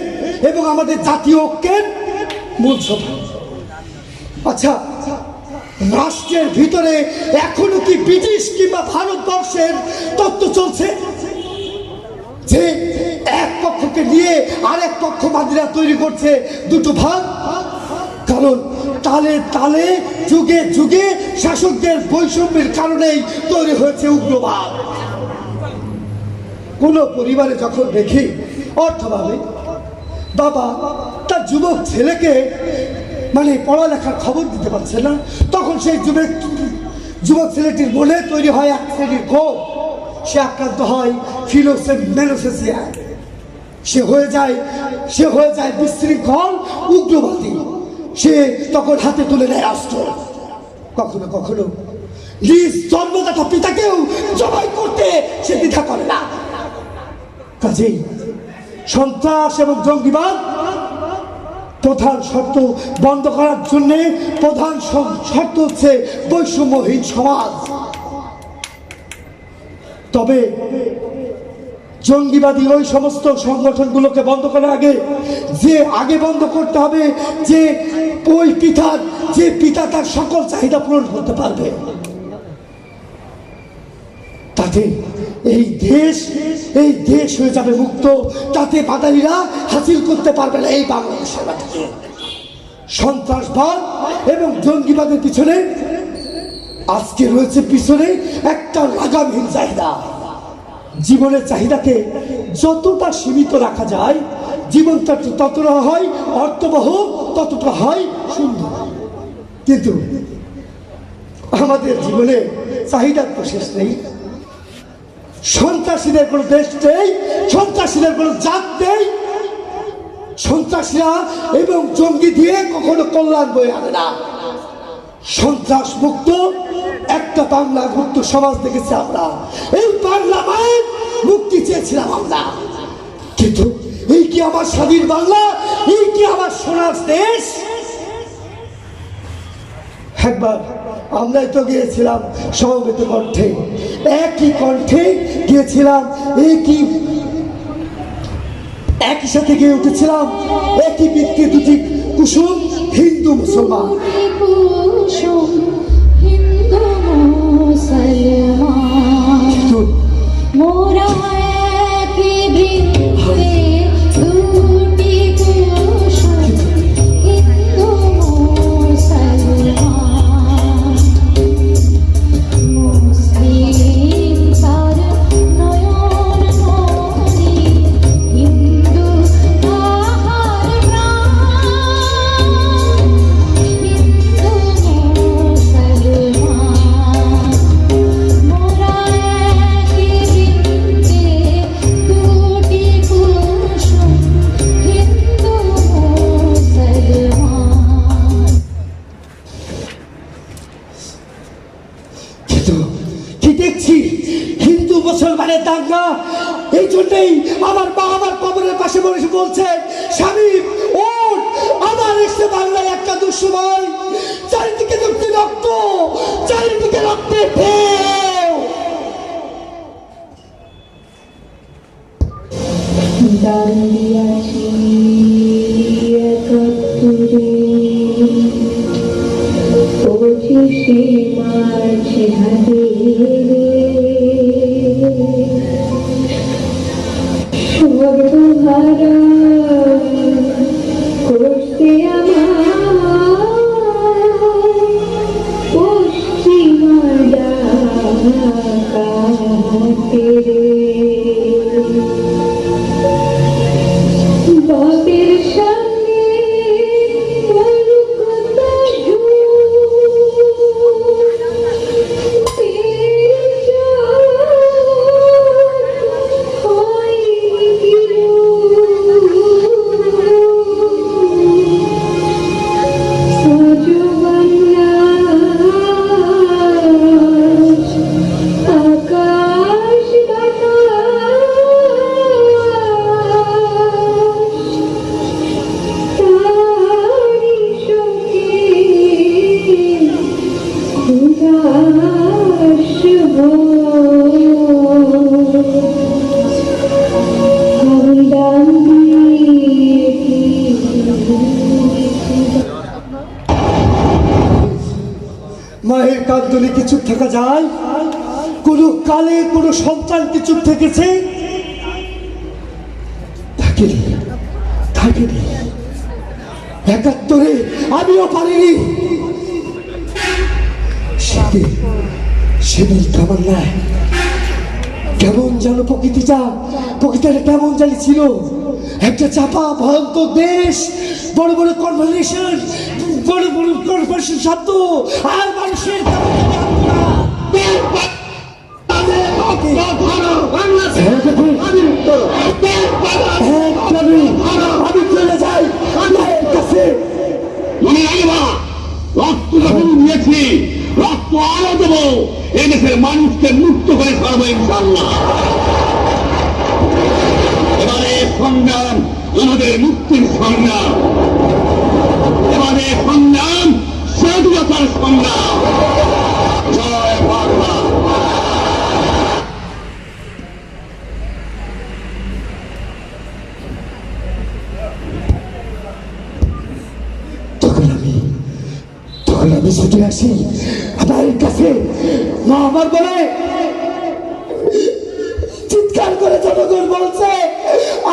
এবং আমাদের জাতীয় ঐক্যের মূল সোপান। আচ্ছা, রাষ্ট্রের ভিতরে এখনো কি ব্রিটিশ কিংবা ভারতবর্ষের তত্ত্ব চলছে যে এক পক্ষকে নিয়ে আরেক পক্ষবাদীরা তৈরি করছে দুটো ভাগ? কারণ তালে তালে যুগে যুগে শাসকদের বৈষম্যের কারণেই তৈরি হয়েছে উগ্রবাদ। কোন পরিবারে যখন দেখি অর্থভাবে বাবা তার যুবক ছেলেকে মানে পড়ালেখার খবর দিতে পারছে না, তখন সেই যুবক ছেলেটির মনে তৈরি হয় এক শ্রেণীর ক্ষোভ। সে আক্রান্ত হয় ফিলোমেনোসেসিয়া, সে হয়ে যায় বিশৃঙ্খল উগ্রবাদী। সে তখন হাতে তুলে নেয় অস্ত্র, কখনো কখনো নিজ জন্মদাতা পিতাকেও জবাই করতে সে দ্বিধা করে না। কাজেই সন্ত্রাস এবং জঙ্গিবাদ প্রধান শর্ত বন্ধ করার জন্য প্রধান শর্ত হচ্ছে বৈষম্যহীন সমাজ। তবে জঙ্গিবাদী ওই সমস্ত সংগঠনগুলোকে বন্ধ করার আগে বন্ধ করতে হবে যে ওই পিতা তার সকল চাহিদা পূরণ করতে পারবে। তাতে এই দেশ হয়ে যাবে মুক্ত, তাতে বাঙালিরা হাসিল করতে পারবে না এই বাংলাদেশের মাটিতে। সন্ত্রাসবাদ এবং জঙ্গিবাদের পিছনে আজকে রয়েছে একটা লাগামহীন চাহিদা। জীবনের চাহিদাকে যতটা সীমিত রাখা যায়, জীবনটা ততটা হয় অর্থবহ, ততটা হয় সুন্দর। কিন্তু আমাদের জীবনে চাহিদার তো শেষ নেই। সন্ত্রাসীদের কোনো দেশ নেই, সন্ত্রাসীদের কোনো জাত নেই। সন্ত্রাসীরা এবং জঙ্গি দিয়ে কখনো কল্যাণ বয়ে আনে না। সন্ত্রাস মুক্ত একটা বাংলা মুক্ত সমাজ দেখেছি আমরা। এই বাংলা মায়ের মুক্তি চেয়েছিলাম আমরা, কিন্তু এই কি আমার স্বাধীন বাংলা? এই কি আমার সোনার দেশ? একবার আমরাই তো গিয়েছিলাম সমবেত কণ্ঠে, একই কণ্ঠে গিয়েছিলাম, একই সাথে গিয়ে উঠেছিলাম, একই বৃত্তে দুটি কুসুম, হিন্দু মুসলমান। মোরা একই বৃত্তে দুটি কুসুম, হিন্দু মুসলমান। মুসলিম তার নয়ন মণি, হিন্দু তাহার প্রাণ। হিন্দু মুসলমান মোরা একই বৃত্তে দুটি কুসুম, হিন্দু মুসলমান। কিন্তু কি দেখছি হিন্দু মুসলমানের দাঙ্গা। এই জন্যই আমার মা আমার কবরের পাশে বসে বলছে, স্বামী ওঠ, আমার এসে বাংলায় একটা দুঃসময়, চারিদিকে দেখছি রক্ত, চারিদিকে রক্তের ঢেউ। দান দিয়াছি একাত্তরে, 25শে মার্চ হারিয়ে সর্বহারা করতে আমার পশ্চিমা ডাকাতে রে। বাপের সামনে কলকাতা আকাশ তারি সঙ্গে মায়ের কান্দনে কি চুপ থাকা যায়? কোন কালে কোন সন্তান কি চুপ থেকেছে? থাকেনি, থাকেনি। 71-এ আমিও পারিনি। সেদিন কেমন নয়, কেমন যেন প্রকৃতিটা কেমন জানি ছিল। একটা চাপা ভয়ঙ্কর দেশ, বড় বড় কনভারসেশন, বড় বড় কনভারসেশন শব্দ, আর মানুষের কেমন জানি আমি চলে যাই মায়ের কাছে। মনে রাখবা, রক্ত যখন দিয়েছি, রক্ত আরো দেবো, এই দেশের মানুষকে মুক্ত করে ছাড়বো ইনশাআল্লাহ। এবারে সংগ্রাম আমাদের মুক্তির সংগ্রাম, এবারে সংগ্রাম স্বাধীনতার সংগ্রাম। জয় বাংলা। তখন আমি ছুটে আসি আমার কাছে। মা আমার বলে, চিৎকার করে জনগণ বলছে,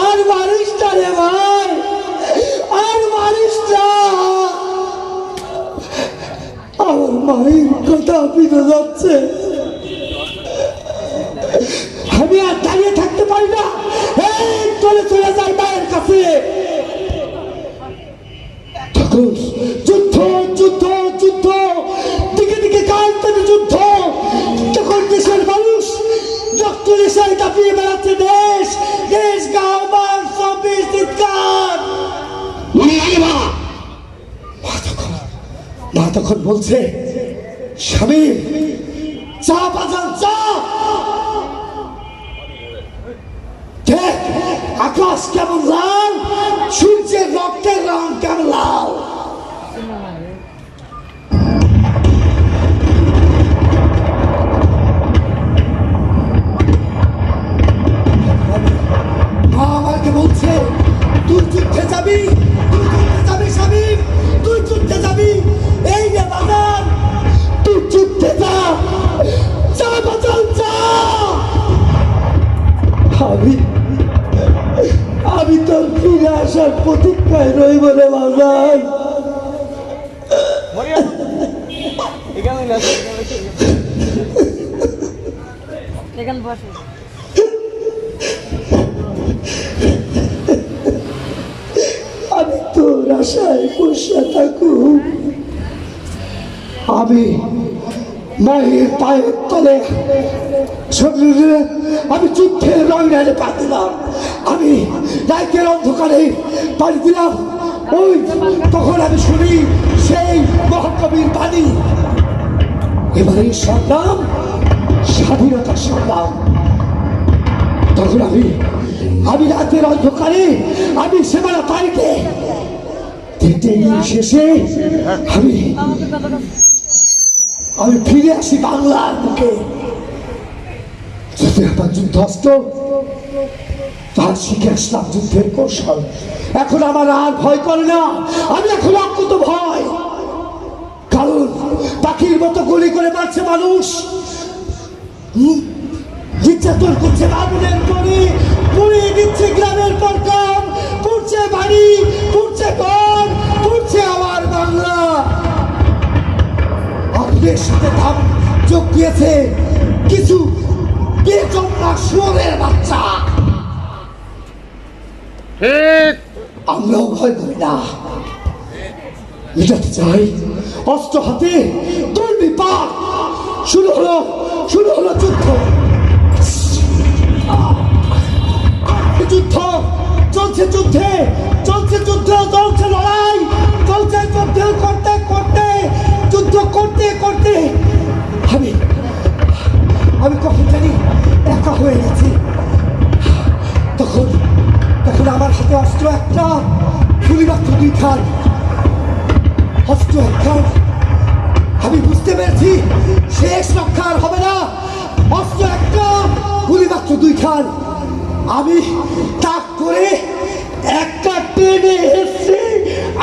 আর মারিস না রে ভাই, আর মারিস না। আমার মায়ের কথা ফিরে যাচ্ছে, আমি আর দাঁড়িয়ে থাকতে পারি না, চলে চলে যাই মায়ের কাছে। তখন যুদ্ধ যুদ্ধ যুদ্ধ, দিকে দিকে কান্তানে যুদ্ধ। তখন দেশের মানুষ রক্ত নেশায় কাঁপিয়ে বেড়াচ্ছে দেশ, দেশ গাওয়ার সবই চিৎকার। মা তখন বলছে, স্বামী চা বাজান চা, দেখ আকাশ কেমন লাল, সূর্যের রক্তের রং কেমন লাল। মা আমাকে বলছে, তুই যুদ্ধে যাবি, তুই যুদ্ধে যাবি স্বামী, তুই যুদ্ধে যাবি। এই রে বাজান, তুই যুদ্ধে যা, চা বাজান চা। আমি তোর ফিরে আসার প্রতীক্ষায় রইব রে বাজান। আমি তোর আশায় বসে থাকুক। আমি মায়ের পায়ের তলে শরীরে আমি যুদ্ধের রং ঢেলে পা দিলাম। আমি রাইতের অন্ধকারে পাড়ি দিলাম। ওই তখন আমি শুনি সেই মহাকবির বাণী, এবারে সংগ্রাম স্বাধীনতা সংগ্রাম। তখন আমি রাতের অন্ধকারে আমি সেমানা পানিতে দিন শেষে আমি ফিরে আসি বাংলার বুকে। যদি আমার যুদ্ধাস্ত্র তার শিখে আসলাম যুদ্ধের কৌশল। এখন আমার আর ভয় করে না, আমি এখন অকুত ভয়। কারণ পাখির মতো গুলি করে মারছে মানুষ, নির্যাতন করছে বাবুদের পরে, পুড়িয়ে দিচ্ছে গ্রামের পর গ্রাম, পুড়ছে বাড়ি, পুড়ছে ঘর, পুড়ছে আমার বাংলা। আপনাদের সাথে ধাপ যোগ দিয়েছে কিছু বেচমরা শুয়োরের বাচ্চা। আমরাও ভয় করি না, মেটাতে চাই অস্ত্র হাতে তৈরি পাক। শুরু হলো যুদ্ধ। যুদ্ধ চলছে, চলছে লড়াই, চলছে যুদ্ধ করতে আমি কখন জানি একা হয়ে গেছি। তখন আমার হাতে অস্ত্র একটা, গুলি মাত্র 2 খান। অস্ত্র একটা, আমি বুঝতে পেরেছি শেষ রক্ষা আর হবে না। অস্ত্র একটা, গুলি মাত্র 2 খান। আমি তাক করে একটা টেনে এসে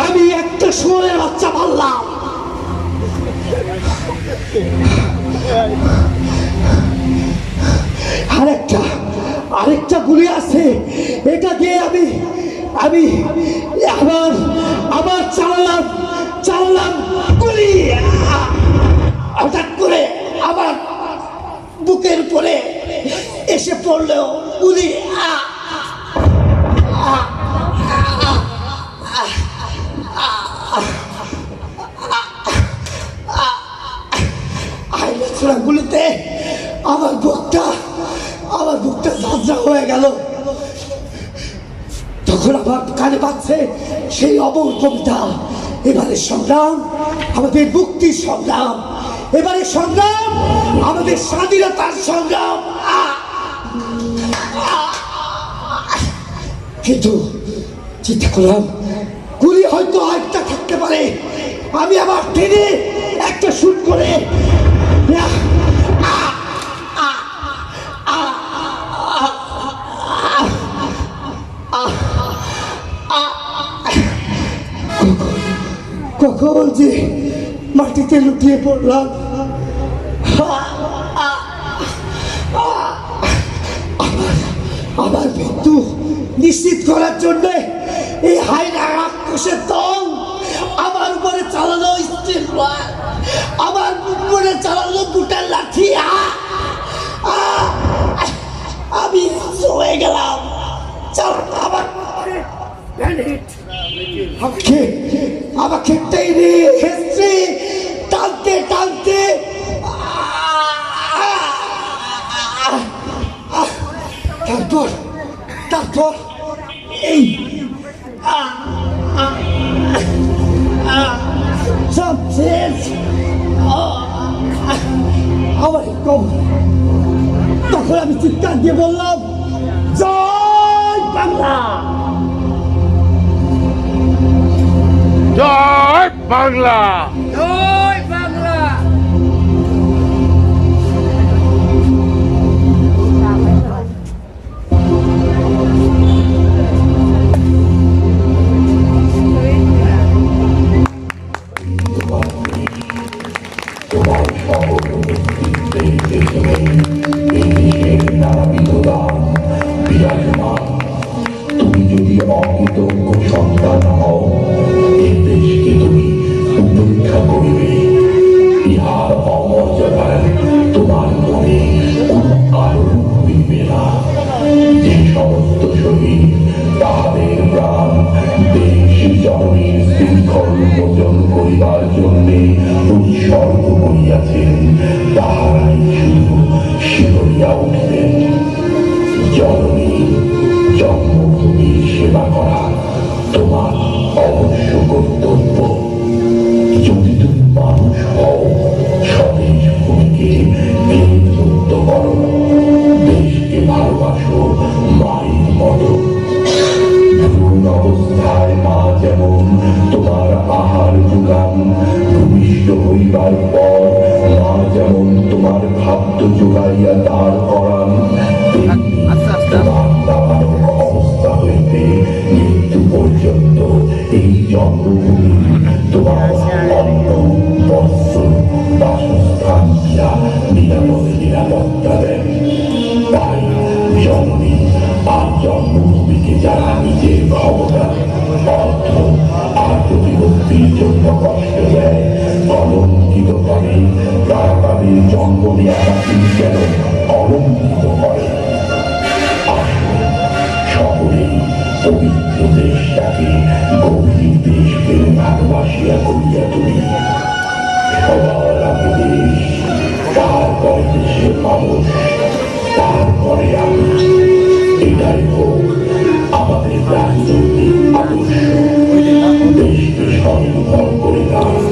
আমি একটা শুয়োরের বাচ্চা মারলাম। আরেকটা গুলি আছে, এটা দিয়ে আমি আবার চালালাম গুলি। হঠাৎ করে আমার বুকের উপরে এসে পড়লেও গুলি গুলিতে আমার বুকটা ঝাঁঝরা হয়ে গেল। তখন আমার কানে পাচ্ছে সেই অমর কবিতা, এবারে সংগ্রাম আমাদের মুক্তির সংগ্রাম, এবারে সংগ্রাম আমাদের স্বাধীনতার সংগ্রাম। কিন্তু চিন্তা করলাম গুলি হয়তো আরেকটা থাকতে পারে। আমি আবার টেনে একটা শুট করে কখন যে মাটিতে লুটিয়ে পড়লাম। আমার মৃত্যু নিশ্চিত করার জন্য এই হাইনা রাক্ষসের দল আমার উপরে চালানো স্টিল রড, আমার উপরে চালানো বুটার লাঠি। আমি হয়ে গেলাম। আমাকে টেনে হেসে টানতে তারপর এই সব শেষ। আমার তখন আমি চিৎকার দিয়ে বললাম, জয় বাংলা, জয় বাংলা, জয় বাংলা। তুমি যদি অকৃতজ্ঞ সন্তান হও, এই দেশকে তুমি উপেক্ষা করিবে। ইহার অমর্যাদায় তোমার মনে কোন কারণ হইবে না। যে সমস্ত শহীদ তাহাদের প্রাণ দেশ জননীর শৃঙ্খল মোচন করিবার জন্য উৎসর্গ করিয়াছেন, তাহারাই শুধু শিহরিয়া উঠিবেন। জননী জন্মভূমির সেবা করা তোমার অবশ্য কর্তব্য। যদি তুমি মানুষ হও, স্বদেশ ভূমিকে মুক্ত করা যেমন তোমার খাদ্য জোগাইয়া দাঁড় করান, তেমনি তোমার দাঁড়ানোর অবস্থা হইতে মৃত্যু পর্যন্ত এই জন্মভূমি তোমার অন্ন, বস্ত্র, বাসস্থান দিয়া নিরাপদে নিরাপত্তা দেন। তাই জননী আর জন্মভূমিকে যারা নিজের ক্ষমতা, অর্থ আর প্রতিপত্তির জন্য কষ্ট দেয়, কলঙ্কিত করে, তারা তাদের জন্ম নেওয়াকে যেন অলঙ্কিত করে। আসুন সকলেই পবিত্র দেশটাকে গভীর দেশ প্রেম ভালোবাসিয়া করিয়া তুলি। সবার আগে দেশ, তারপরে দেশের মানুষ, তারপরে আমি। এটাই হোক আমাদের রাজনৈতিক আদর্শ। দেশকে স্বনির্ভর করে দাঁড়